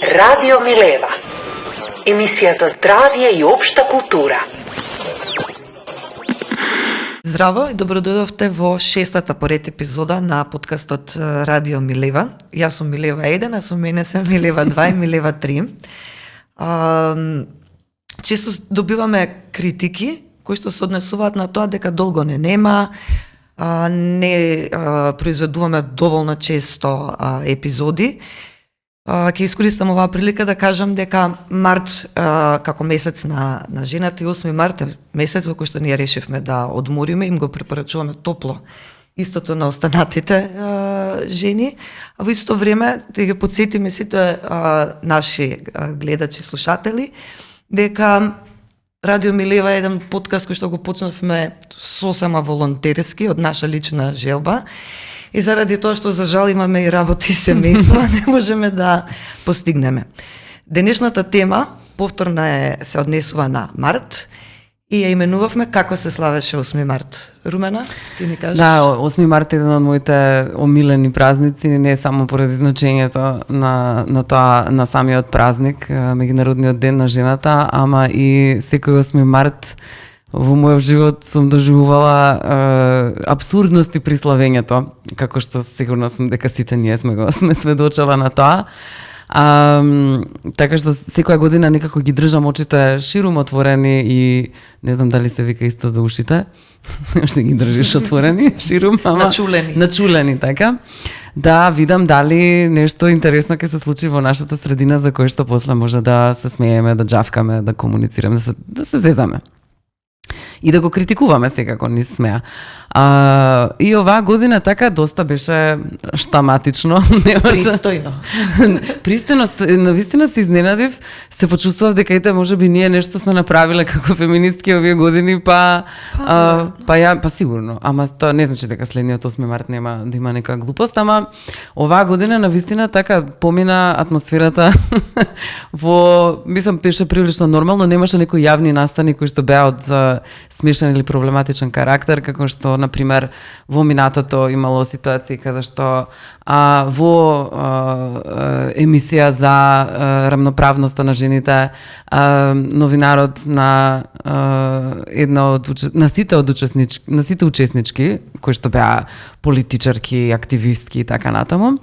Радио Милева. Емисија за здравје и општа култура. Здраво и добродојдовте во шестата поред епизода на подкастот Радио Милева. Јас сум Милева 1, а со мене се Милева 2 и Милева 3. Често добиваме критики кои што се однесуваат на тоа дека долго не нема, не произведуваме доволно често епизоди. Ќе искористам оваа прилика да кажам дека март како месец на жената и 8 март е месец во кој што ние решивме да одмориме, им го препорачуваме топло истото на останатите жени, а во исто време да ги подсетиме сите наши гледачи и слушатели дека Радио Милева е еден подкаст кој што го почнавме сосема волонтерски од наша лична желба. И заради тоа што за жал имаме и работа и семејство, не можеме да постигнеме. Денешната тема повторно се однесува на март и ја именувавме како се славеше 8 март. Румена, ти ни кажеш? Да, 8 март е еден од моите омилени празници, не само поради значењето на самиот празник, меѓународниот ден на жената, ама и секој 8 март во мојот живот сум доживувала апсурдности при славењето, како што сигурно сум дека сите ние сме сведочела на тоа. Така што секоја година некако ги држам очите ширум отворени и не знам дали се вика исто за ушите. Што ги држиш отворени, ширум, ама начулени, така. Да видам дали нешто интересно ќе се случи во нашата средина за кое што после може да се смееме, да џавкаме, да комуницираме, да се зезаме. И да го критикуваме секако, не смеа. И оваа година така доста беше штаматично. Пристојно. Пристојно, навистина се изненадив, се почувствував дека ете можеби ние нешто сме направиле како феминистки овие години, па сигурно. Ама тоа не значи дека следниот 8 март нема да има нека глупост, ама оваа година навистина така помина атмосферата мислам беше прилично нормално, немаше некои јавни настани кои што беа од смешен или проблематичен карактер, како што, например, во минатото имало ситуации каде што во емисија за рамноправноста на жените новинарот на сите учеснички, кои што беа политичарки, активистки и така натаму,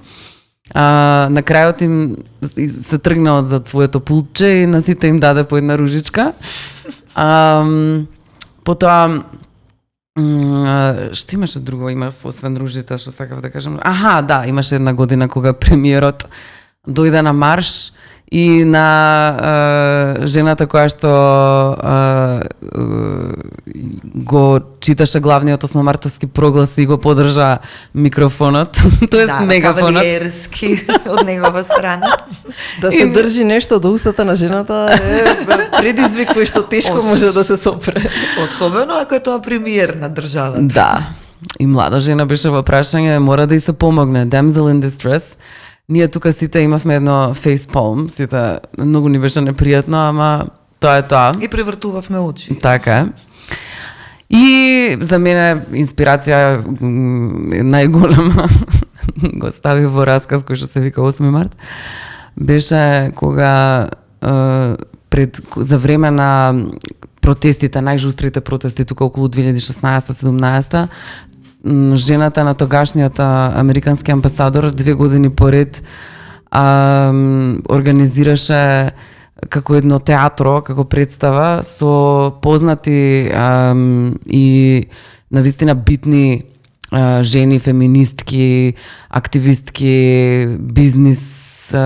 на крајот им се тргнал за своето пулче и на сите им даде по една ружичка. Потоа што имаше друго, освен ружите, што сакав да кажам. Имаше една година кога премиерот дојде на марш и на жената која што го читаше главниот 8-мартовски проглас и го подржа микрофонот, тоест мегафонот. Кавалерски од негова страна. Да се држи нешто до устата на жената е предизвик кој што тешко може да се сопре. Особено ако е тоа премиер на државата. Да. И млада жена беше во прашање, мора да и се помогне. Damsel in distress. Ние тука сите имавме едно фейспалм, сите многу ни беше непријатно, ама тоа е тоа. И превртувавме очи. Така е. И за мене инспирација најголема го стави во расказ кој што се вика 8 март. Беше кога за време на протестите, најжустрите протести тука околу 2016-17, жената на тогашниот американски амбасадор 2 години поред организираше како едно театро, како представа со познати и навистина битни жени, феминистки, активистки, бизнис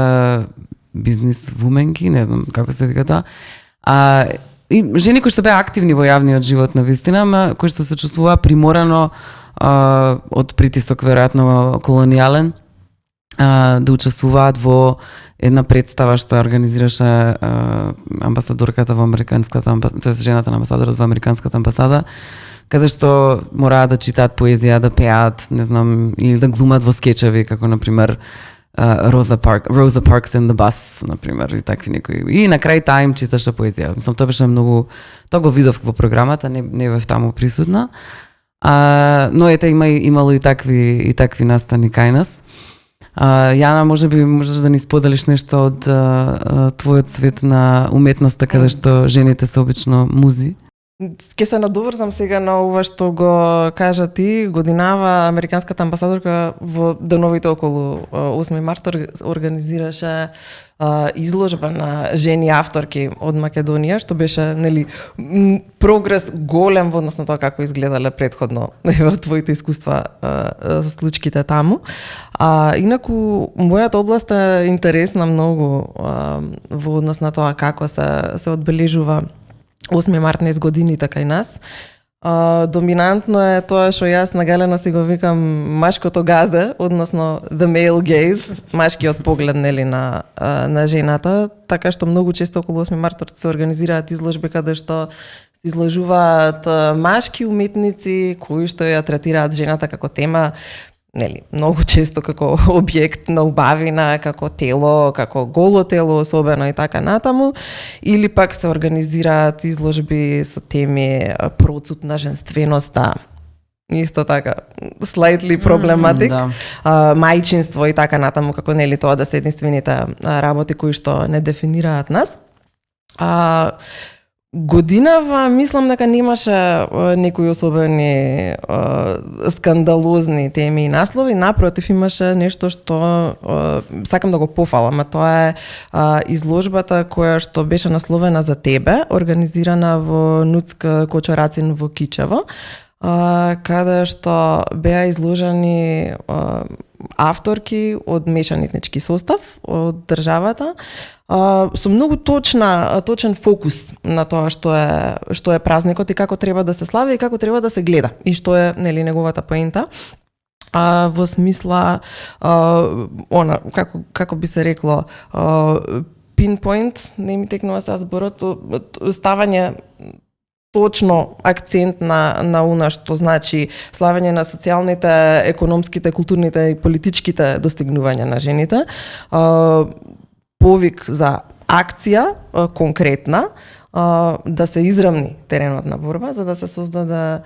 вуменки, не знам како се вика тоа. И жени кои што беа активни во јавниот живот навистина, ама кои што се чувствуваа приморано од притисок веројатно колонијален да учествуваат во една представа што организираше амбасадорката во американската тоест жената на амбасадорот во американската амбасада, каде што мораат да читаат поезија, да пеат, не знам, или да глумат во скечеви, како на пример Rosa Parks in the Bus, например, и такви некои. И на крај таа им читаше поезија. Мислам, тоа беше многу... Тоа го видов во програмата, не бев таму присутна. Но ете, имало и такви настани кај нас. Јана, можеш да ни споделиш нешто од твојот свет на уметноста, каде што жените се обично музи? Ке се надоврзам сега на ова што го кажа ти. Годинава американската амбасадорка во деновите околу 8 март организираше изложба на жени авторки од Македонија, што беше прогрес голем во однос на тоа како изгледале претходно во твоите искуства случките таму. Инаку мојата област е интересна многу во однос на тоа како се одбележува 8 март низ годините кај нас. Доминантно е тоа што јас нагалено си го викам машкото газе, односно the male gaze, машкиот поглед на жената, така што многу често околу 8 март се организираат изложби каде што се изложуваат машки уметници кои што ја третираат жената како тема, многу често како објект на убавина, како тело, како голо тело особено и така натаму, или пак се организираат изложби со теми процут на женственоста, исто така slightly problematic, мајчинство и така натаму, како тоа да се единствените работи кои што не дефинираат нас. Годинава, мислам дека немаше некои особени скандалозни теми и наслови, напротив имаше нешто што сакам да го пофалам, а тоа е изложбата која што беше насловена за тебе, организирана во Нуцк Кочорацин во Кичево, каде што беа изложени авторки од мешан етнички состав од државата, со многу точен фокус на тоа што е празникот и како треба да се слави и како треба да се гледа и што е неговата поента. Во смисла како би се рекло pinpoint, не ми текнува сега зборот, ставање точно акцент на она што значи славење на социјалните, економските, културните и политичките достигнувања на жените, повик за акција конкретна, да се изравни теренот на борба, за да се создаде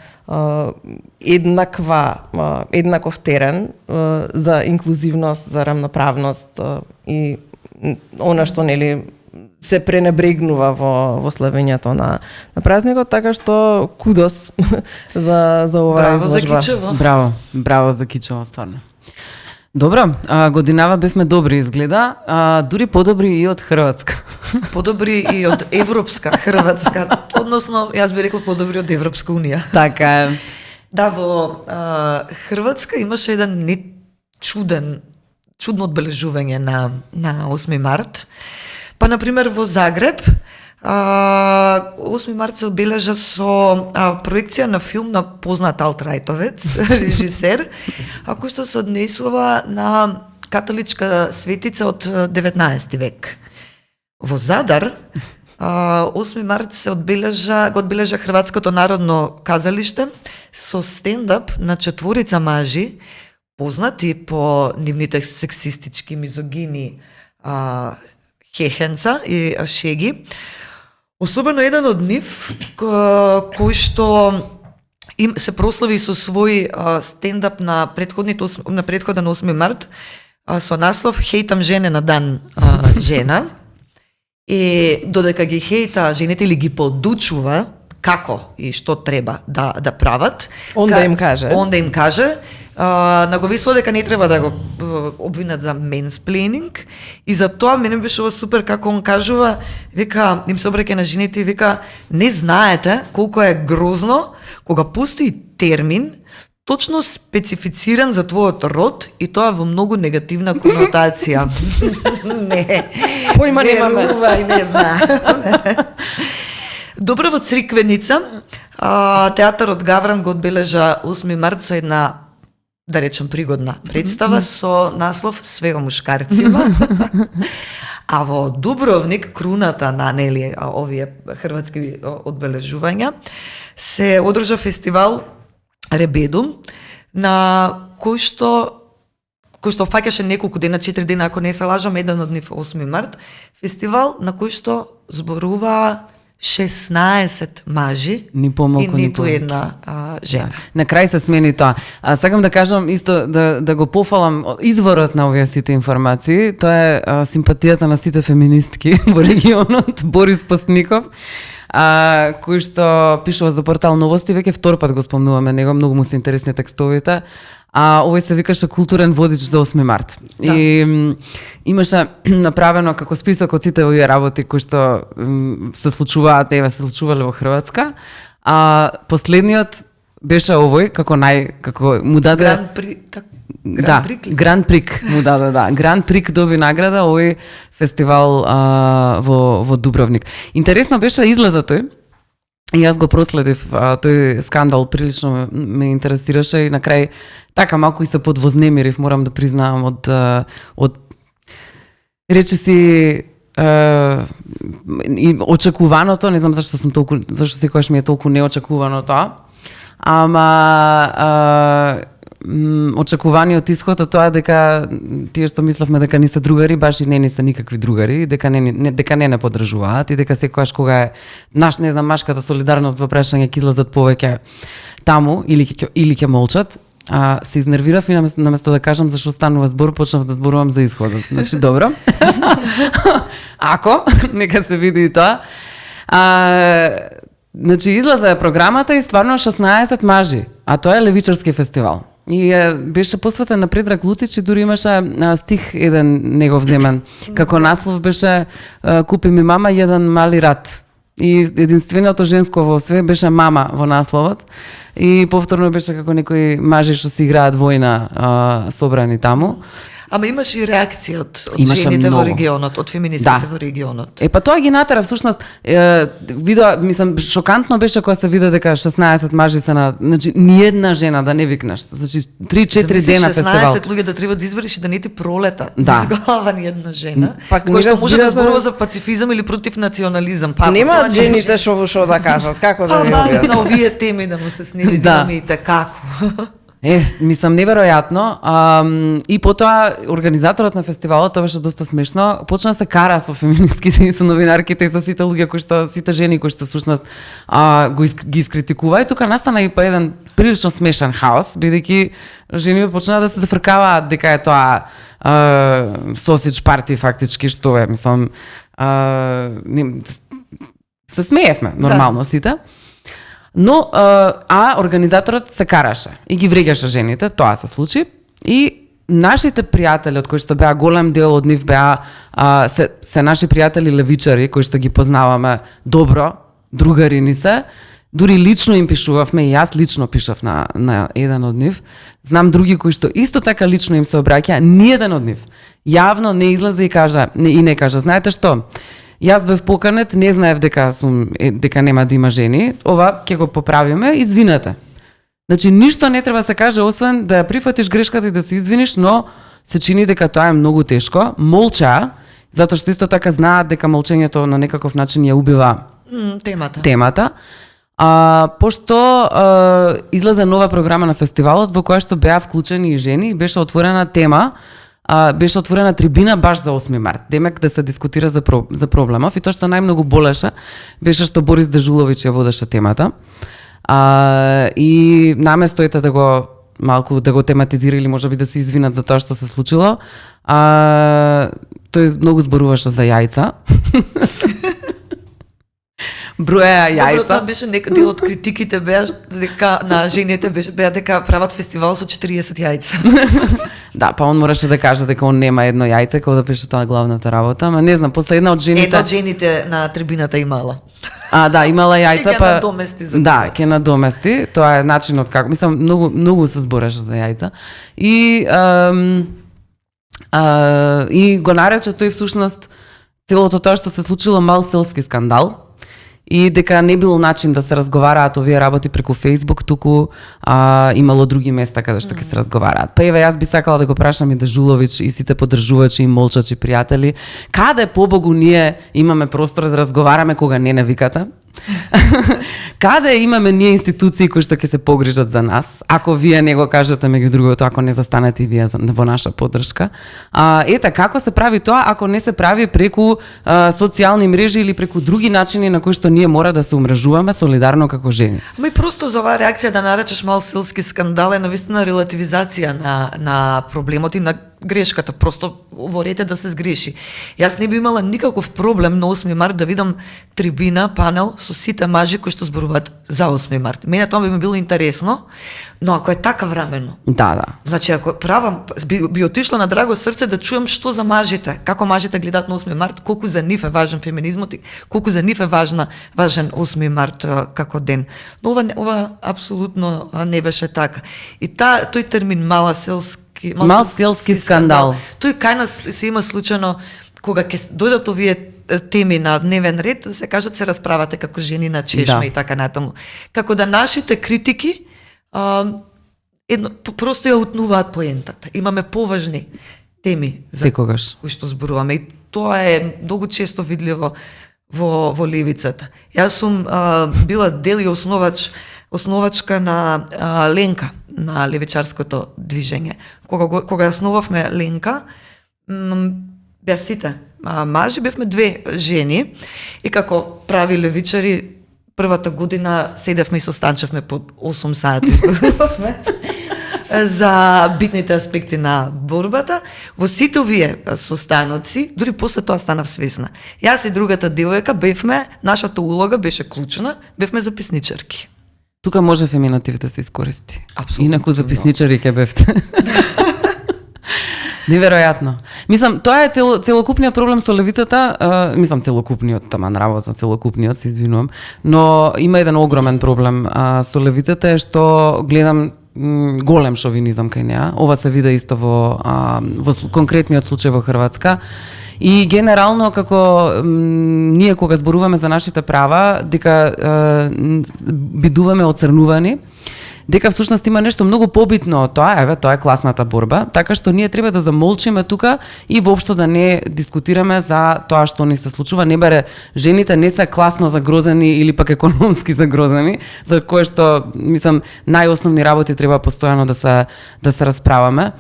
еднаков терен за инклузивност, за рамноправност и она што се пренебрегнува во славењето на празникот, така што кудос за оваа изложба. Браво за Кичево. Браво за Кичево, стварно. Добро, годинава бевме добри изгледа, дури подобри и од Хрватска. Подобри и од Европска Хрватска, односно јас би рекла подобри од Европска Унија. Така е. Да, во Хрватска имаше еден чудно одбележување на 8 март. Па, например, во Загреб, 8 март се одбележа со проекција на филм на познат алт-рајтовец, режисер, кој што се однесува на католичка светица од 19 век. Во Задар, 8 март го одбележа Хрватското народно казалиште со стендап на 4 мажи, познати по нивните сексистички, мизогини хехенца и шеги. Особено еден од нив кој што се прослави со свој стендап на претходен 8 март со наслов "Хейтам жене на дан жена". И додека ги хејта жените или ги подучува како и што треба да прават, Онда им каже, наговесува дека не треба да го обвинат за менсплейнинг и за тоа мене беше супер како он кажува, вика, им се обраќа на жените и вика, не знаете колку е грозно кога постои термин точно специфициран за твојот род и тоа во многу негативна конотација. Не. Појма немаме. Верувај, не знам. Добро, во Цриквеница, театарот Гавран го одбележа 8 март со една, да речем, пригодна представа со наслов "Све о мушкарцима". А во Дубровник, круната на овие хрватски одбележувања, се одржа фестивал Ребедум, на кој што фаќаше неколку дена, 4 дена, ако не се лажам, еден од нив 8 март, фестивал на кој што зборува 16 мажи Ни и помалку, ни ниту повеќе. една жена. На крај се смени тоа. А сакам да кажам исто да го пофалам изворот на овие сите информации. Тоа е симпатијата на сите феминистки во регионот, Борис Постников, кој што пишува за портал Новости, веќе втор пат го спомнуваме него, многу му се интересни текстовите. Овој се викаше културен водич за 8 март. Да. И имаше направено како список од сите овие работи кои што се случуваат, се случувале во Хрватска. Последниот беше овој како му даде Гран Прик му даде, да. Гран Прик доби награда овој фестивал во Дубровник. Интересно беше излеза тој. И јас го проследив тој скандал, прилично ме интересираше и на крај така малку и се подвознемирив, морам да признаам од речиси и очекуваното, не знам зашто секогаш ми е толку неочекувано тоа. Ама очекуваниот исход од тоа дека тие што мислевме дека не се другари, баш и не се никакви другари, дека не поддржуваат и дека секогаш кога е не знам, машката солидарност во прашање ќе излезат повеќе таму или ќе молчат. Се изнервирав и наместо да кажам зашто станува збор, почнав да зборувам за исходот. Значи, добро. Ако, нека се види и тоа. Значи, излезе програмата и стварно 16 мажи, а тоа е левичарски фестивал. И беше посветен на Предраг Луцич и дури имаше стих еден негов земен. Како наслов беше "Купи ми мама еден мали рат". И единственото женско во све беше мама во насловот. И повторно беше како некои мажи што си играат војна собрани таму. Ама имаше и реакција од многу. жените во регионот, од феминистките во регионот. Па тоа ги натера всушност мислам шокантно беше кога се виде дека 16 мажи се на, значи ни една жена да не викнеш. Значи 3-4 дена фестивал. 16 луѓе да треба да избереш и да не ти пролета. Да. Изглава ни една жена. Кој што може да зборува за пацифизам или против национализам. Немаат жените што да кажат, како да ви објаснат? објаснат? На овие теми да му се снели динамите како. Мислам неверојатно. И потоа организаторот на фестивалот, тоа беше доста смешно, почна се кара со феминистките и со новинарките и со сите луѓе сите жени кои што всушност ги искритикува. И тука настана и па еден прилично смешан хаос, бидејќи жените почнаа да се зафркаваат дека е тоа сосидж парти фактички, што е, мислам, се смеевме нормално сите. Но организаторот се караше и ги вреѓаше жените, тоа се случи. И нашите пријатели, од кои што беа голем дел од нив беа се наши пријатели левичари, кои што ги познаваме добро, другари ни се, дури лично им пишувавме и јас лично пишав на еден од нив. Знам други кои што исто така лично им се обраќа, ниеден од нив јавно не излезе и не кажа, знаете што? Јас бев поканет, не знаев дека нема да има жени, ова ќе го поправиме, извинете. Значи ништо не треба се каже освен да ја прифатиш грешката и да се извиниш, но се чини дека тоа е многу тешко. Молча, затоа што исто така знаат дека молчењето на некаков начин ја убива темата. Пошто излезе нова програма на фестивалот во која што беа вклучени и жени, беше отворена тема, беше отворена трибина баш за 8 март. Демек да се дискутира за проблемов и тоа што најмногу болеше беше што Борис Дежуловиќ ја водеше темата. И наместо да го малку да го тематизира или можеби да се извинат за тоа што се случило, тој многу зборуваше за јајца. Броја јајца. Добро, тоа беше нека дел од критиките беа дека на жените беа дека прават фестивал со 40 јајца. Да, па он мораше да каже дека он нема едно јајце, како да беше тоа главната работа, ама не знам, после една од жените... Една од жените на трибината имала. Да, имала јајца, па... Ќе надомести за да, ќе надомести, тоа е начинот како... Мислам, многу се збореше за јајца. И го нарече тој всушност целото тоа што се случило мал селски скандал, и дека не било начин да се разговараат овие работи преку Facebook, туку имало други места каде што ќе се разговараат. Па еве, јас би сакала да го прашам и Дежуловиќ и сите поддржувачи и молчачи пријатели, каде побогу ние имаме простор да разговараме кога не викате? Каде имаме ние институции кои што ќе се погрижат за нас, ако вие не го кажете, меѓу другото, ако не застанете и вие во наша поддршка. Ете, како се прави тоа, ако не се прави преку социјални мрежи или преку други начини на кои што ние мора да се умрежуваме солидарно како жени? Ма и просто за оваа реакција да наречеш мал селски скандал е навистина релативизација на проблемот и на грешката, просто ворете да се сгреши. Јас не би имала никаков проблем на 8 март да видам трибина, панел со сите мажи кои што зборуваат за 8 март. Мене тоа би ми било интересно, но ако е така времено. Да. Значи, ако правам, би отишла на драго срце да чуем што за мажите, како мажите гледаат на 8 март, колку за нив е важен феминизмот и колку за нив е важен 8 март како ден. Но ова апсолутно не беше така. И тој термин мал селски скандал. Тој кај нас се има случајно кога ќе дојдат овие теми на дневен ред, да се кажат се расправате како жени на чешма и така натаму. Како да нашите критики просто ја утнуваат поентата. Имаме поважни теми за секогаш кои што зборуваме и тоа е многу често видливо во левицата. Јас сум била дел и основачка на Ленка, на левичарското движење. Кога ја основавме Ленка, беа сите мажи, бевме две жени и како прави левичари првата година седевме и состанчевме по 8 сати зборувавме за битните аспекти на борбата. Во сите овие состаноци, дури после тоа станав свесна. Јас и другата девојка бевме, нашата улога беше клучна, бевме записничарки. Тука може феминатив да се искористи. Апсолутно. Инаку записничари ке бевте. Неверојатно. Мислам, тоа е целокупниот проблем со левицата, целокупниот, таман работа, целокупниот, се извинувам, но има еден огромен проблем со левицата е што гледам голем шовинизам кај неа. Ова се види исто во конкретниот случај во Хрватска. И генерално како ние кога зборуваме за нашите права, дека бидуваме оцрнувани, дека всушност има нешто многу побитно од тоа, тоа е класната борба, така што ние треба да замолчиме тука и воопшто да не дискутираме за тоа што ни се случува. Не баре жените не се класно загрозени или пак економски загрозени, за кое што најосновни работи треба постојано да се расправаме.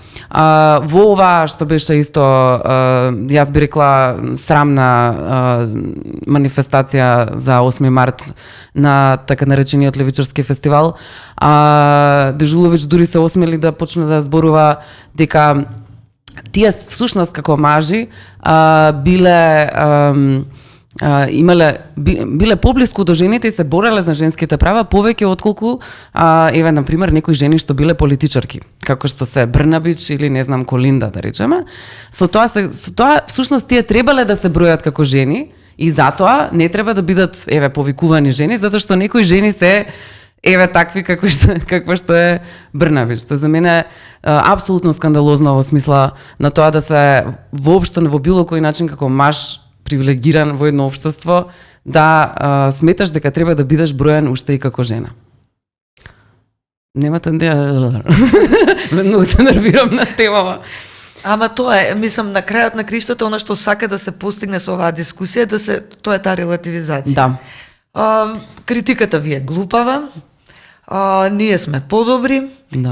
Во ова што беше исто, јас би рекла срамна манифестација за 8 март на така наречениот левичарски фестивал, Дежуловиќ дури се осмели да почне да зборува дека тие всушност како мажи биле поблиску до жените и се бореле за женските права повеќе отколку на пример некои жени што биле политичарки, како што се Брнабич или не знам Колинда да речеме. Со тоа всушност тие требале да се бројат како жени и затоа не треба да бидат повикувани жени, затоа што некои жени се такви какво што е Брнабич. Тоа за мене е апсолутно скандалозно во смисла на тоа да се воопшто во било кој начин како маж привилегиран во едно општество да сметаш дека треба да бидеш броен уште и како жена. Немате идеја. Многу се нервирам на темава. Ама тоа е, на крајот на криштата, она што сака да се постигне со оваа дискусија, тоа е таа релативизација. Да. Критиката ви е глупава, ние сме подобри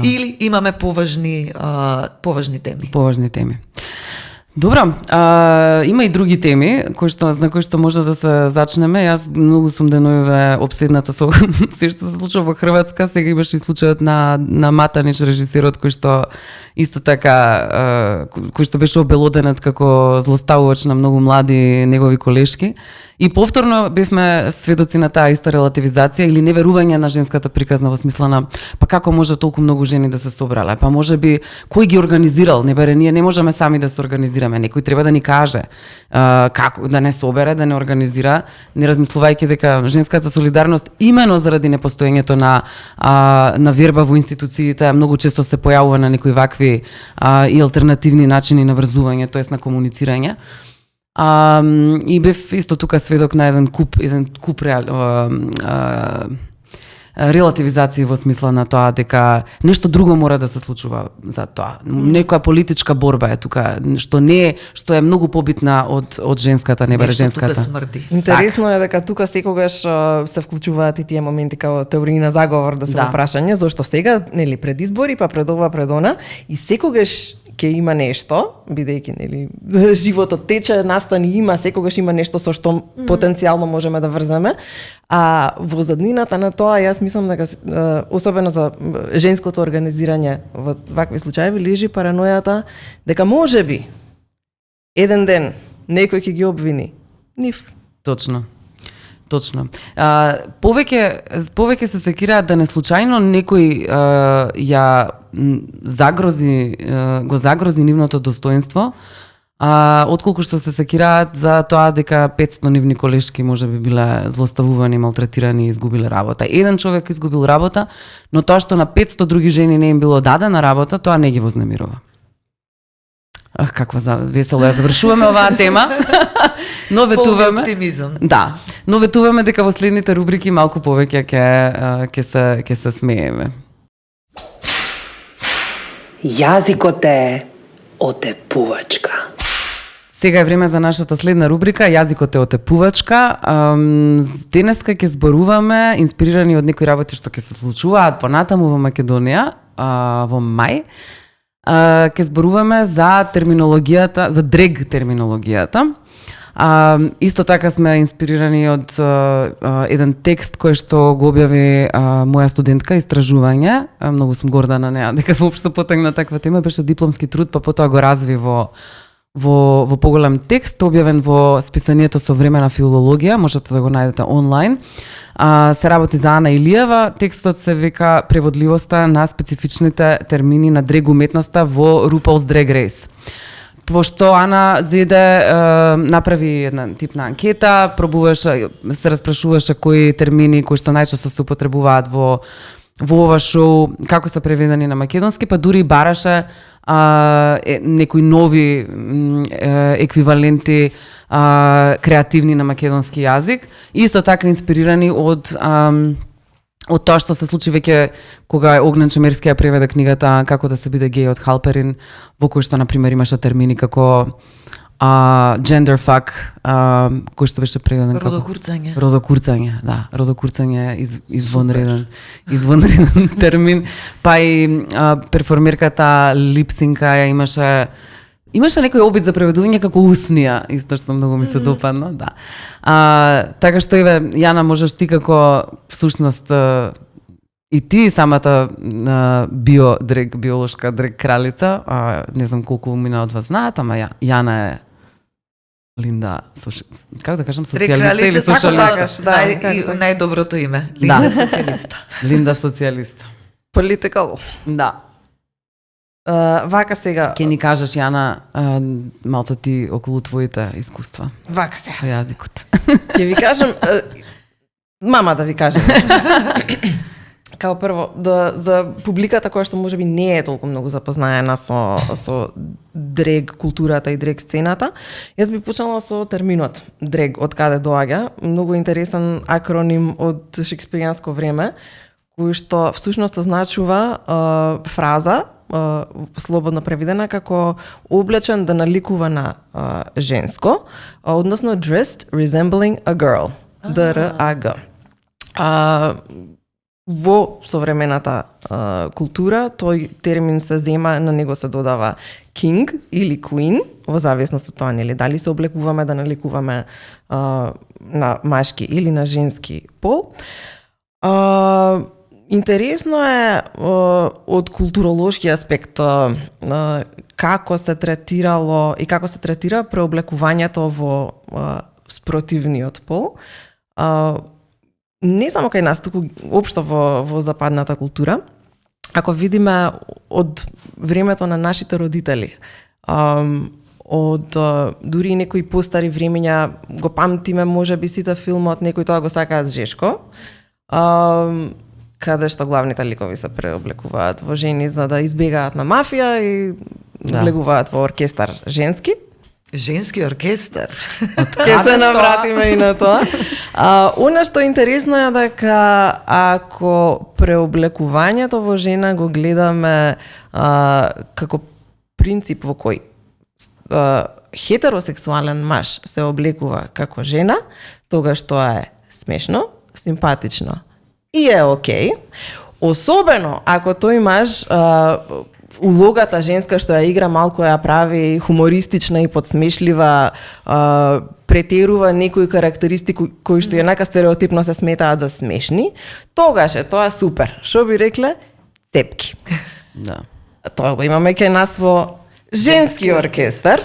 или имаме поважни теми. Поважни теми. Добро, има и други теми на кои што може да се зачнеме. Јас многу сум деновиве обседната со се што се случува во Хрватска. Сега имаше и случајот на Матанич, режисерот кој што исто така кој што беше обелоденет како злоставувач на многу млади негови колешки. И повторно бевме сведоци на таа иста релативизација или неверување на женската приказна во смисла на како може толку многу жени да се собрале, може би кој ги организирал, ние не можеме сами да се организираме, некој треба да ни каже како да не собере, да не организира, не размислувајќи дека женската солидарност имено заради непостоењето на верба во институциите многу често се појавува на некои вакви и алтернативни начини на врзување, тоест на комуницирање. И бев исто тука сведок на еден куп релативизација во смисла на тоа дека нешто друго мора да се случува за тоа. Некоја политичка борба е тука, што е многу побитна од женската, не баре женската. Нешто тука смрди. Интересно е дека тука секогаш се вклучуваат и тие моменти како теории на заговор да се прашање, зошто сега, нели, пред избори, па пред ова, пред она, и секогаш ќе има нешто, бидејќи, нели, животот тече, настани има, секогаш има нешто со што потенцијално можеме да врземе. А во заднината на тоа, јас мислам дека особено за женското организирање во вакви случаи лежи паранојата дека можеби еден ден некој ќе ги обвини нив. Точно. Повеќе се секираат да не случајно некој го загрози нивното достоинство, отколку што се секираат за тоа дека 500 нивни колешки можеби биле злоставувани, малтретирани и изгубиле работа. Еден човек изгубил работа, но тоа што на 500 други жени не им било дадена работа, тоа не ги вознемирува. Каква весело ја завршуваме оваа тема. Но ветуваме оптимизам. Да, но ветуваме дека во следните рубрики малку повеќе ќе се смееме. Јазикот е отепувачка. Сега е време за нашата следна рубрика Јазикот е отепувачка. Денеска ќе зборуваме инспирирани од некои работи што ќе се случуваат понатаму во Македонија во мај. Ќе зборуваме за терминологијата, за дрег терминологијата. Исто така сме инспирирани од еден текст кој што го објави моја студентка истражување. Многу сум горда на неа дека воопшто потегна таква тема, беше дипломски труд, па потоа го разви во поголем текст, објавен во списанието Современа филологија, можете да го најдете онлайн. Се работи за Ана Илиева, текстот се вика Преводливоста на специфичните термини на дрег уметноста во RuPaul's Drag Race. Пошто Ана направи една тип на анкета, се распрашуваше кои термини кои што најчесто се употребуваат во ова шоу, како се преведени на македонски, па дури бараше некои нови еквиваленти креативни на македонски јазик. Исто така инспирирани од тоа што се случи веќе кога Огнен Чемерски ја преведе книгата Како да се биде геј од Халперин, во кој што, например, имаше термини како gender fuck, кој што беше преведен како родокурцање, да, родокурцање извонреден термин, па и перформерката липсинка ја имаше некој обид за преведување како уснија, исто што многу ми се допадна, да. Така што еве Јана, можеш ти како всушност и ти самата биолошка дрег кралица, не знам колку мина од вас знаат, ама Јана е Линда, како да кажам, социјалиста или социјалиста? Најдоброто име. Линда социјалиста. Линда социјалиста. Political. Да. Вака сега. Ке ни кажеш, Јана, малце ти околу твоите искуства. Вака сега. Со јазикот. Ќе ви кажам, мама да ви кажем. Као прво, за публиката која што можеби не е толку многу запознаена со дрег културата и дрег сцената, јас би почнала со терминот дрег, од каде доаѓа. Многу интересен акроним од шекспиријанско време, кој што всушност означува фраза, слободно преведена како облечен да наликува на женско, односно dressed resembling a girl. D-R-A-G. Во современата култура тој термин се зема, на него се додава king или queen, во зависност од тоа, нели, дали се облекуваме да наликуваме на машки или на женски пол. Интересно е од културолошки аспект како се третирало и како се третира преоблекувањето во спротивниот пол. Не само кај нас, туку општо во западната култура. Ако видиме од времето на нашите родители, од дури некои постари времења, го памтиме можеби сите филмот Некој тоа го сакаат Жешко, каде што главните ликови се преоблекуваат во жени за да избегаат на мафија и влегуваат во оркестар женски. Женски оркестар. Ке се навратиме и на тоа. Она што е интересно е дека ако преоблекувањето во жена го гледаме како принцип во кој хетеросексуален маж се облекува како жена, тогаш тоа е смешно, симпатично и е окей. Особено ако тој маж улогата женска што ја игра малку ја прави хумористична и подсмешлива, претерува некои карактеристики кои што еднака стереотипно се сметаат за смешни, тогаш е тоа супер. Што би рекле? Цепки. Да. Тоа го имаме кај нас во женски оркестар.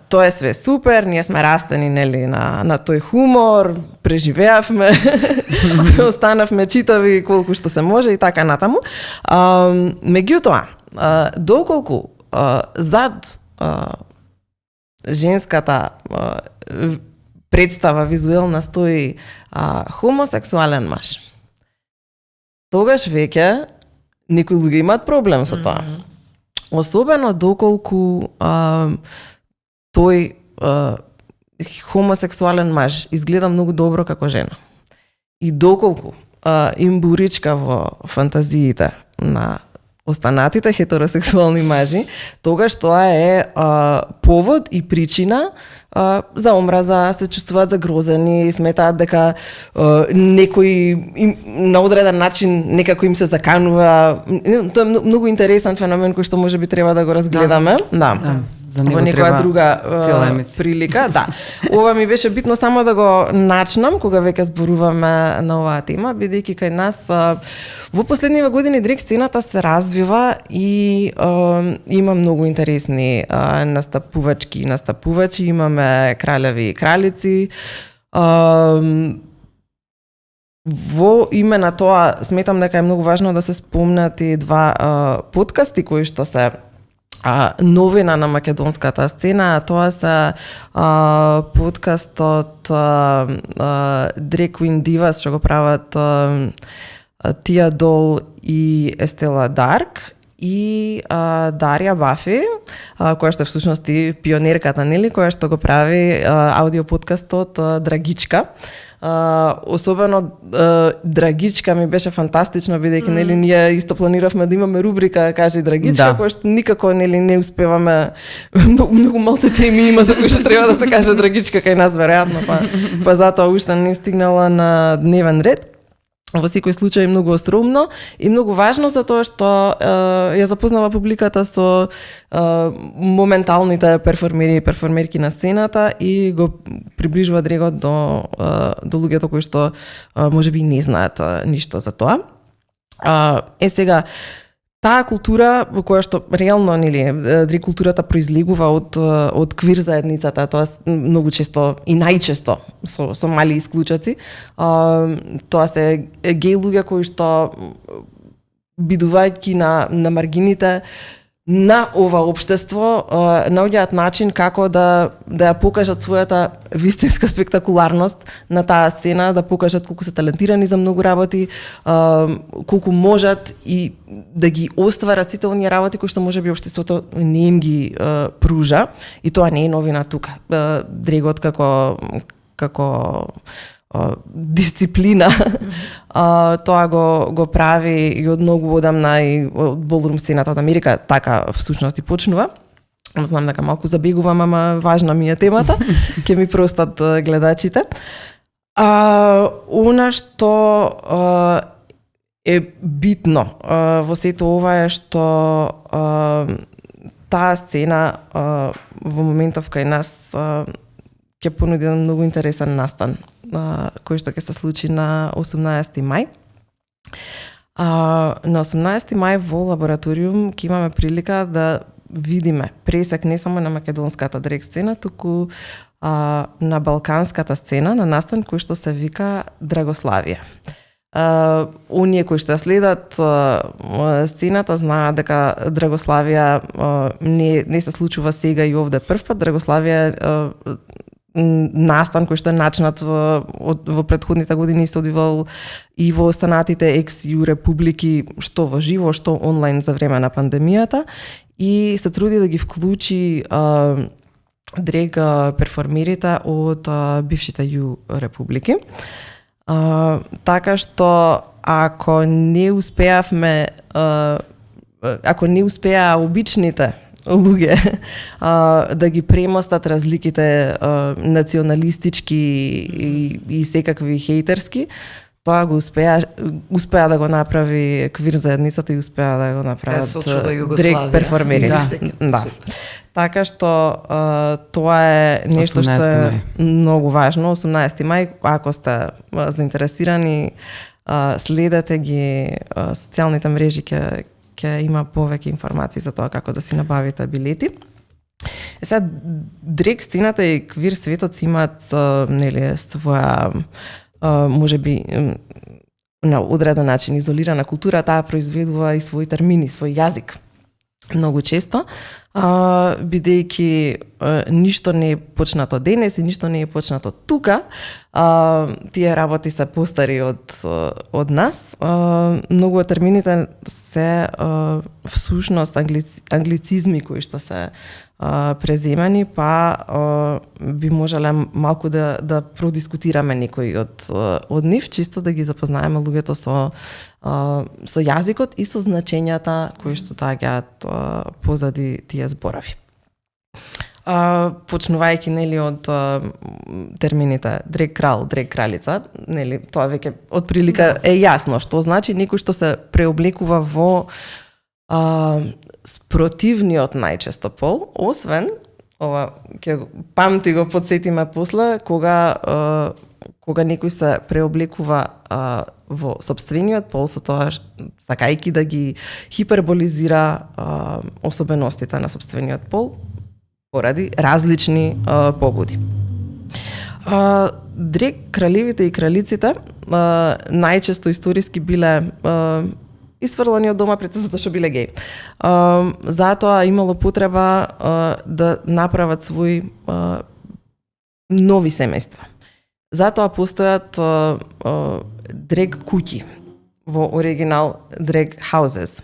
Тоа е све супер, ние сме растени нели на тој хумор, преживеавме, останавме читави колку што се може и така натаму. Меѓутоа, доколку зад женската представа визуелна стои хомосексуален маж, тогаш веќе некои луѓе имаат проблем со тоа. Особено доколку тој хомосексуален маж изгледа многу добро како жена. И доколку им буричка во фантазиите на останатите хетеросексуални мажи, тогаш тоа е повод и причина за омраза, се чувствуваат загрозени, сметаат дека некој на одреден начин некако им се заканува. Тоа е многу интересен феномен кој што можеби треба да го разгледаме. Да. За него во некоја треба друга цела емисија. прилика, да. Ова ми беше битно само да го начнам кога веќе зборуваме на оваа тема, бидејќи кај нас во последниве години дрек сцената се развива и има многу интересни настапувачи, имаме кралеви и кралици. Во име на тоа сметам дека е многу важно да се спомнат и два подкасти кои што се новина на македонската сцена. Тоа се подкастот Drag Queen Divas, што го прават Тија Дол и Естела Дарк, и Дарија Бафи, која што е всушност и пионерката, нели, која што го прави аудио подкастот Драгичка. Особено Драгичка ми беше фантастично, бидејќи нели ние исто планиравме да имаме рубрика Кажи Драгичка, која што никако нели не успеваме. Многу малце теми има за кои што треба да се каже Драгичка кај нас веројатно, па затоа уште не стигнала на дневен ред. Во секој случај многу остроумно и многу важно за тоа што ја запознава публиката со моменталните перформери и перформерки на сцената и го приближува дрегот до луѓето кои што можеби не знаат ништо за тоа. Сега таа култура која што реално нели драг културата произлегува од квир заедницата, тоа многу често и најчесто со мали исклучоци. Тоа се геј луѓе кои што бидувајќи на маргините на ова општество наоѓаат начин како да ја покажат својата вистинска спектакуларност на таа сцена, да покажат колку се талентирани за многу работи, колку можат и да ги остварат сите оние работи кои што можеби општеството не им ги пружа. И тоа не е новина тука. Дрегот како дисциплина тоа го прави и од многу одамна и од болрум сцената од Америка така всушност и почнува. Знам дека малку забегувам, ама важна ми е темата. Ќе ми простат гледачите. Она што е битно во сето ова е што таа сцена во моментов кај нас ќе понуди еден многу интересен настан кој што ќе се случи на 18 мај. На 18 мај во лабораториум ќе имаме прилика да видиме пресек не само на македонската драг сцена, туку на балканската сцена, на настан кој што се вика Драгославија. Оние кои што ја следат сцената знаат дека Драгославија не се случува сега и овде првпат. Драгославија настан кој што е начнат во претходните години се одвивал и во останатите екс-ју републики, што во живо, што онлайн за време на пандемијата, и се труди да ги вклучи дрег перформерите од бившите Ју републики. Така што ако не успеавме ако не успеа обичните луѓе да ги премостат разликите националистички и секакви хејтерски, тоа го успеа да го направи Квир заедницата и успеа да го направат дрег перформерите. Да. Така што тоа е нешто што е многу важно. 18 мај, ако сте заинтересирани, следете ги социјалните мрежи, ќе има повеќе информации за тоа како да си набавите билети. Сега дрег сцената и квир светот си имаат нели своја можеби на одреден начин изолирана култура, таа произведува и свој термини, свој јазик. Многу често, бидејќи ништо не е почнато денес и ништо не е почнато тука, тие работи се постари од нас. Многу од термините се всушност англицизми кои што се преземани, па би можеле малку да продискутираме некои од нив, чисто да ги запознаеме луѓето со јазикот и со значењата кои што доаѓаат позади тие зборови. Почнувајќи нели од термините дрег крал, дрег кралица, нели тоа веќе од прилика е јасно што значи некој што се преоблекува во спротивниот најчесто пол, освен ова ќе памти го подсетиме после кога некој се преоблекува во сопствениот пол, со тоа сакајќи да ги хиперболизира особеностите на сопствениот пол поради различни погоди. Дрег кралевите и кралиците најчесто историски биле исфрлани од дома пред затоа што биле геј. Затоа имало потреба да направат свои нови семејства. Затоа постојат дрег куќи, во оригинал дрег houses.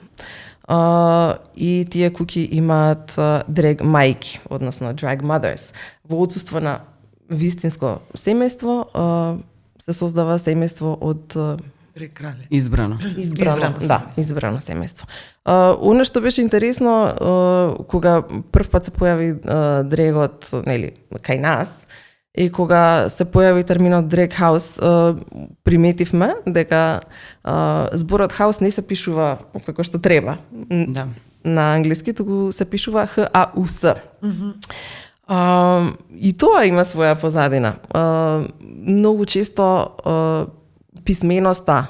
И тие куќи имаат дрег мајки, односно drag mothers. Во отсуство на вистинско семејство се создава семејство од Избрано семејство. Оно што беше интересно кога прв пат се појави дрегот, нели, кај нас, и кога се појави терминот drag house, приметивме дека зборот house не се пишува како што треба на англиски, туку се пишува H-A-U-S. И тоа има своја позадина. Многу често писменоста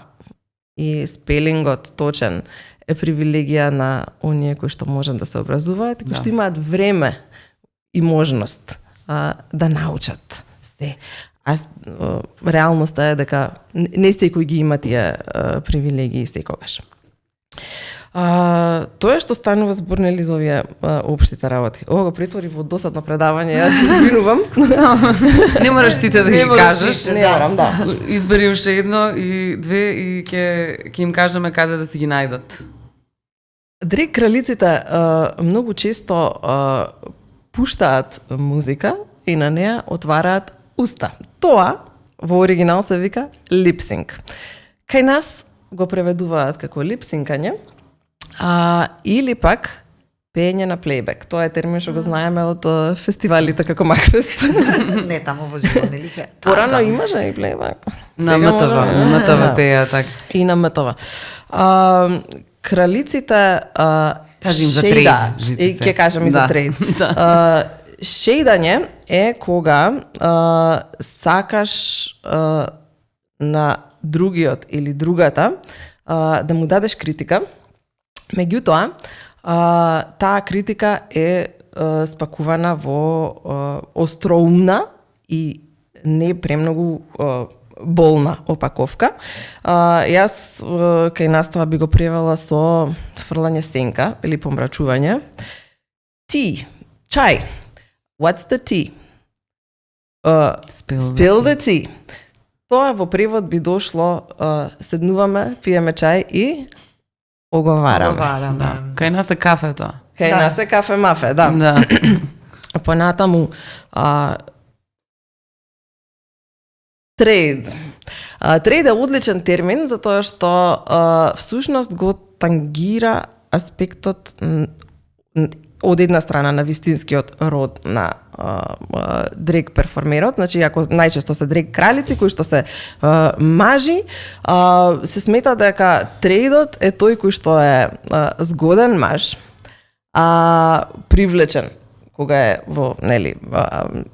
и спелингот точен е привилегија на оние кои што можат да се образуваат и кои што имаат време и можност да научат се. Реалноста е дека не секој ги има тие привилегии секогаш. Тоа што станува збор нели за овие општите работи. Ова го претвори во досадно предавање, јас се извинувам. Не мораш сите да ги кажеш. Не морам, да. Избери уште едно и две и ќе им кажеме каде да си ги најдат. Дрег кралиците многу често пуштаат музика и на неа отвараат уста. Тоа во оригинал се вика липсинг. Кај нас го преведуваат како липсинкање, или пак пеење на плейбек. Тоа е термин што го знаеме од фестивалите како Макфест. Не, тамо во живот нели пеа. Порано имаше и плейбек. На МТВ пеа така. И на МТВ. Кралиците кажи им за трейд. Ќе кажам и за трейд. Шејдање е кога сакаш на другиот или другата да му дадеш критика. Меѓутоа, таа критика е спакувана во остроумна и не премногу болна опаковка. Јас кај нас тоа би го превела со фрлање сенка или помрачување. Tea, чај. What's the tea? Spill the tea. Тоа во превод би дошло седнуваме, пиеме чај и оговараме. Да. Кај нас е кафе тоа. Кај нас е кафе мафе, да. Понатаму, трейд. Трейд е одличен термин, затоа што всушност го тангира аспектот од една страна на вистинскиот род на дрег перформерот, значи ако најчесто се дрег кралици кои што се мажи, се смета дека трейдот е тој кој што е згоден маж, привлечен кога е во, нели,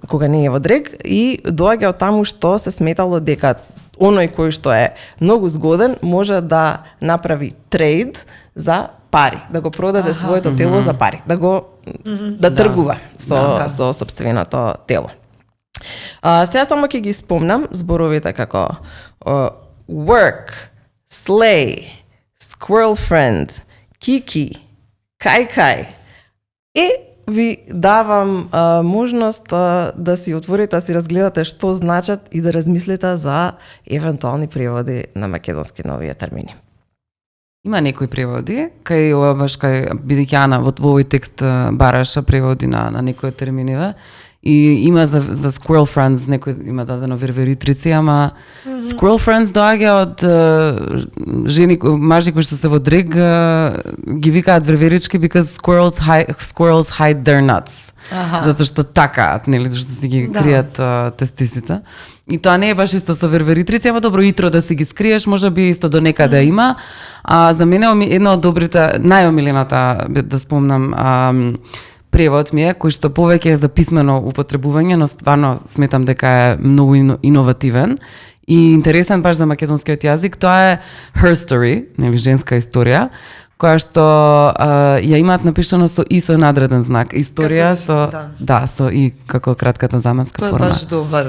кога не е во дрег, и доаѓа од таму што се сметало дека оној кој што е многу згоден може да направи трейд за пари, да го продаде своето тело за пари, да го да тргува со сопственото тело. Сега само ќе ги спомнам зборовите како work, slay, squirrel friend, kiki, kai. И ви давам можност да си отворите, да си разгледате што значат и да размислите за евентуални преводи на македонски на овие термини. Има некои преводи, кај ова баш кај бидејќи Ана во овој текст бараша преводи на некои од терминиве. И има за Squirrel Friends, некој има дадено верверитрици, ама Squirrel Friends доаѓа од жени, мажи кои што се во дрег, ги викаат верверички because squirrels hide their nuts. Затоа што такаат, нели, зашто си ги кријат тестисите. И тоа не е баш исто со верверитрици, ама добро итро да си ги скриеш, можеби исто до некаде има. За мене една од добрите, најомилената, да спомнам, превод ми е, кој што повеќе е за писмено употребување, но стварно сметам дека е многу иновативен и интересен баш за македонскиот јазик. Тоа е Her Story, нели, женска историја, која што ја имаат напишано со и со надреден знак. Историја со и како кратката заманска форма. Тоа е баш добар.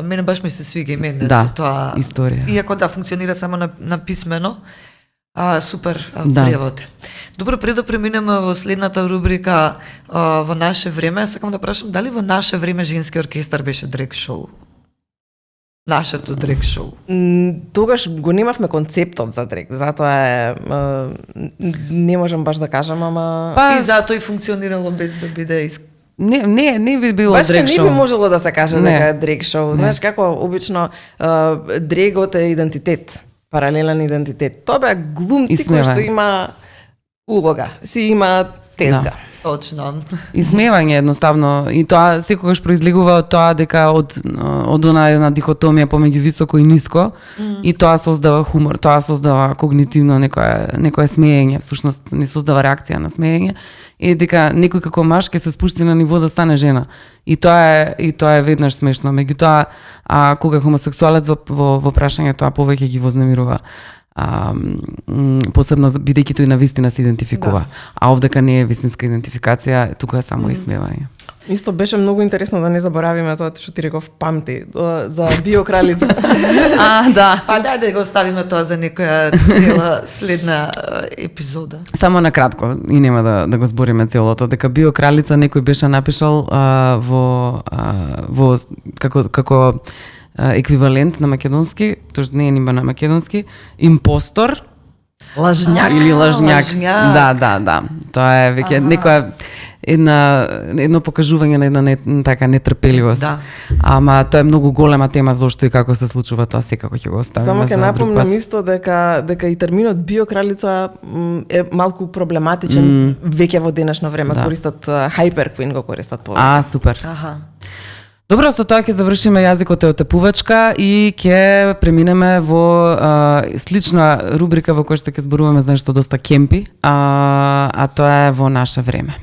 Мене баш ми се свига имене за тоа. Историја. Иако функционира само на писмено. Супер превод. Добро, пред да преминеме во следната рубрика во наше време, сакам да прашам дали во наше време женски оркестар беше дрег шоу? Нашето дрег шоу. Тогаш го немавме концептот за дрег, затоа не можам баш да кажам, ама И затоа и функционирало без да биде Не би било баш дрег шоу. Не би можело да се каже дека е дрег шоу. Знаеш како обично дрегот е идентитет, паралелен идентитет. Тоа беа глумци кои што има улога, си има тезга. Точно. Исмевање едноставно, и тоа секогаш произлегува од тоа дека од она една дихотомија помеѓу високо и ниско, и тоа создава хумор, тоа создава когнитивно некое смеење, всушност не создава реакција на смеење, и дека некој како маж ќе се спушти на ниво да стане жена. И тоа е веднаш смешно. Меѓутоа, кога хомосексуалец во прашање, тоа повеќе ги вознемирува. Посебно бидејќи тој на вистина се идентификува. А овдека не е вистинска идентификација, тука е само исмевање. Исто беше многу интересно да не заборавиме тоа што ти реков памти за биокралица. Да. Да го оставиме тоа за некоја цела следна епизода. Само на кратко, и нема да го збориме целото, дека биокралица некој беше напишал во како еквивалент на македонски, тоа не е нима на македонски, импостор, лажњак или лажњак. Да. Тоа е веќе некоја едно покажување на една така нетрпеливост. Да. Ама тоа е многу голема тема зошто и како се случува тоа, секако ќе го оставиме. Само ќе напомнам исто дека и терминот биокралица е малку проблематичен веќе во денешно време. Користат Hyper Queen, го користат повеќе. Супер. Добро, со тоа ќе завршиме јазикот е отепувачка и ќе преминеме во слична рубрика во која што ќе зборуваме за нешто доста кемпи, а тоа е во наше време.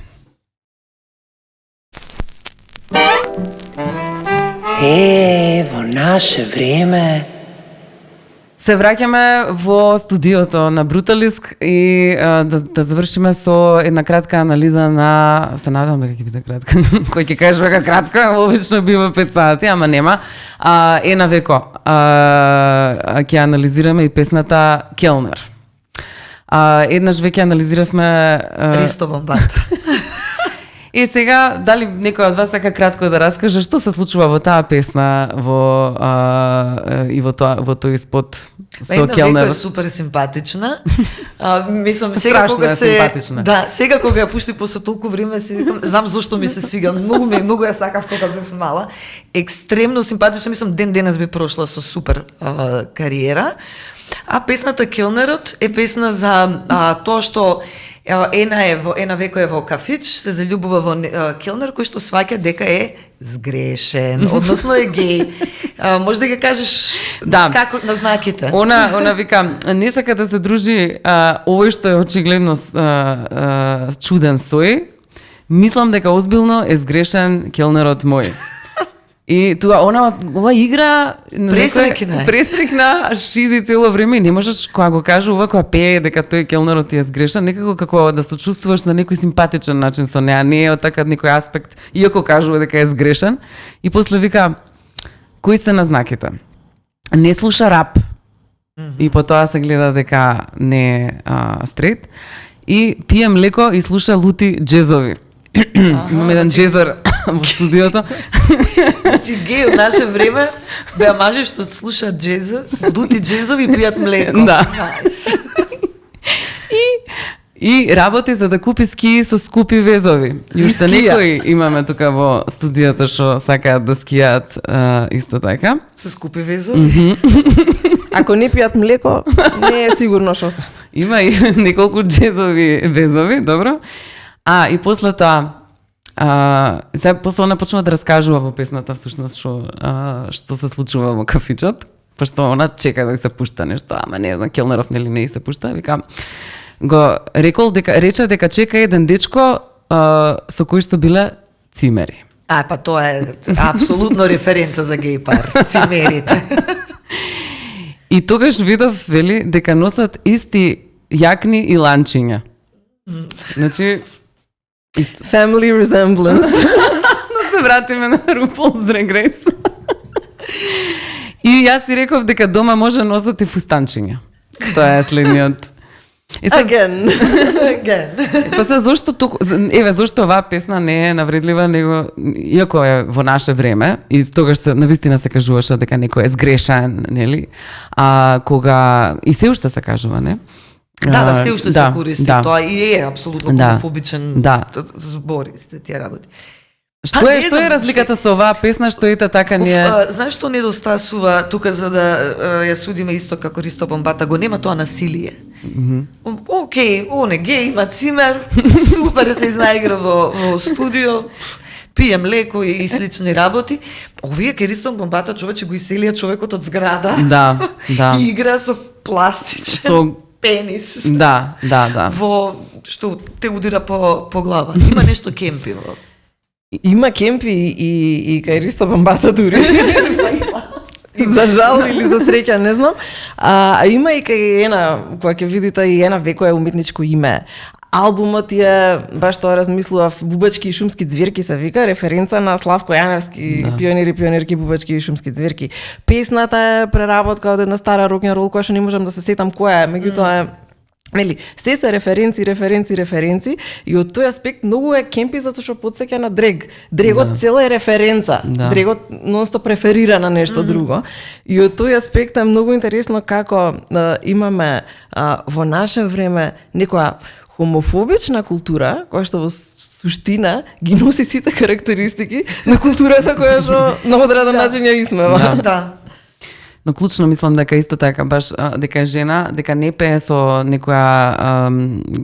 Во наше време. Се враќаме во студиото на Бруталиск и да завршиме со една кратка анализа на... Се надам дека ќе биде кратка. Кој ќе каже дека кратка, обично бива 5 сати, ама нема. Ена веко ќе анализираме и песната Келнер. Еднаш веќе анализиравме... Ристо Бомбата. Сега, дали некој од вас сака кратко да раскаже што се случува во таа песна и во тој спот со Една веко е келнерот? супер симпатична. Мислам, сега Страшно кога е се симпатична. Да, сега кога ја пушти после толку време си викам, знам зошто ми се свига, многу ја сакав кога бев мала. Екстремно симпатична, мислам ден денес би прошла со супер кариера. А песната Келнерот е песна за тоа што една веко е во кафич, се заљубува во келнер кој што сваќа дека е сгрешен, односно е геј. Може да ги кажеш како на знаките? Она вика, не сака да се дружи овој што е очигледно чуден сој. Мислам дека озбилно е сгрешен келнерот мој. И тоа ова игра пресрекна шизи цело време. Не можеш кога го каже ова кога пее дека тој келнерот ти е сгрешен, некако како да се чувствуваш на некој симпатичен начин со неа, не е од така некој аспект, иако кажува дека е сгрешен. И после вика, кои се назнаките? Не слуша рап. И потоа се гледа дека не е стрейт. И пие млеко и слуша лути джезови. Имам еден джезор во студиото. Значи геј од наше време беа мажи што слушаат джез, дути джезови и пијат млеко. Да. И работи за да купи скии со скупи везови. И уште некои имаме тука во студиото што сакаат да скијаат исто така. Со скупи везови. Ако не пијат млеко, не е сигурно што се. Има и неколку джезови везови, добро. И после тоа, сега после она почнува да раскажува во песната всушност што се случува во кафичот, пошто она чека да се пушта нешто, ама не знам, келнеров нели не се пушта, вика, рече дека чека еден дечко со кој што биле цимери. Па тоа е апсолутно референца за геј пар, цимерите. И тогаш видов, вели, дека носат исти јакни и ланчиња. Значи, Family resemblance. Да се вратиме на RuPaul's Drag Race. И јас си реков дека дома може носат и фустанчиња. Тоа е следниот. Again. Па се зошто оваа песна не е навредлива, него иако е во наше време и тогаш се навистина се кажуваше дека некој е сгрешен, нели? Кога и се уште се кажува, не? Да, се уште се користи тоа и е апсолутно хомофобичен збор сте тие работи. Што е разликата со оваа песна што ете така не е? Знаеш што недостасува тука за да ја судиме исто како Ристо Бомбата, го нема тоа насилие. Океј, он е геј, има цимер, супер се изнаигра во студио, пие млеко и слични работи. Овие ке Ристо Бомбата човече го иселија човекот од зграда. Да. И игра со пластичен пенис. Да. Во што те удира по глава. Има нешто кемпиво. Има кемпи и кај Ристо Бомбата дури. За жал или за среќа, не знам. Има и кај кога ќе видите и веко е уметничко име. Албумот е, баш тоа размислував, Бубачки и шумски ѕверки се вика, референца на Славко Јаневски, пионери, пионерки, Бубачки и шумски ѕверки. Песната е преработка од една стара рок-н-рол, која што не можам да се сетам која е, меѓутоа е нели, се референци и од тој аспект многу е кемпи затоа што потсеќа на Дрег. Дрегот цела е референца. Дрегот нонстоп преферира на нешто друго. И од тој аспект е многу интересно како имаме во наше време некоја хомофобична култура, која што во суштина ги носи сите карактеристики на културата која што на одреден начин ја исмева. Да. Но клучно мислам дека исто така баш дека е жена, дека не пее со некоја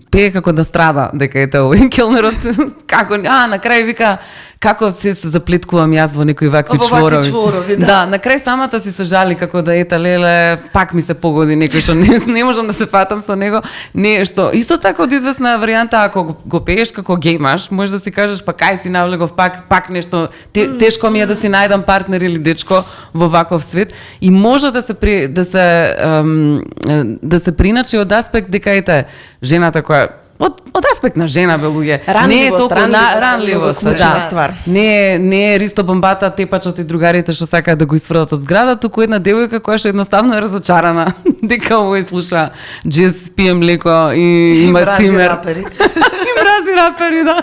пее како да страда, дека ете овој келнерот како на крај вика како се заплеткувам јас во некои вакви чворови. Да, на крај самата си се жали како да ета леле пак ми се погоди некој што не можам да се фатам со него, нешто. Исто така од известна варијанта ако го пееш како геймаш, можеш да си кажеш па кај си навлегов пак нешто тешко ми е да си најдам партнер или дечко во ваков свет и може да се приначи од аспект дека ете жената која од аспект на жена бе луѓе. Не е толку ранливост, ствар. Не е Ристо Бомбата, тепачот и другарите што сакаат да го исфрлат од зграда, туку една девојка која што едноставно е разочарана дека овој слуша джез, пие млеко и има цимер. И мрази рапери, да.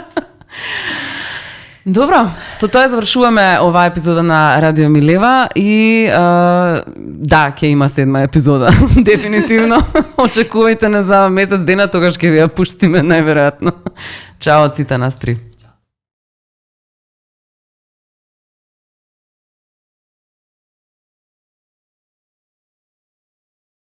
Добро, со тоа завршуваме оваа епизода на Радио Милева и да, ќе има 7 епизода, дефинитивно. Очекувајте не за месец дена, тогаш ќе ви ја пуштиме најверојатно. Чао од сите нас три.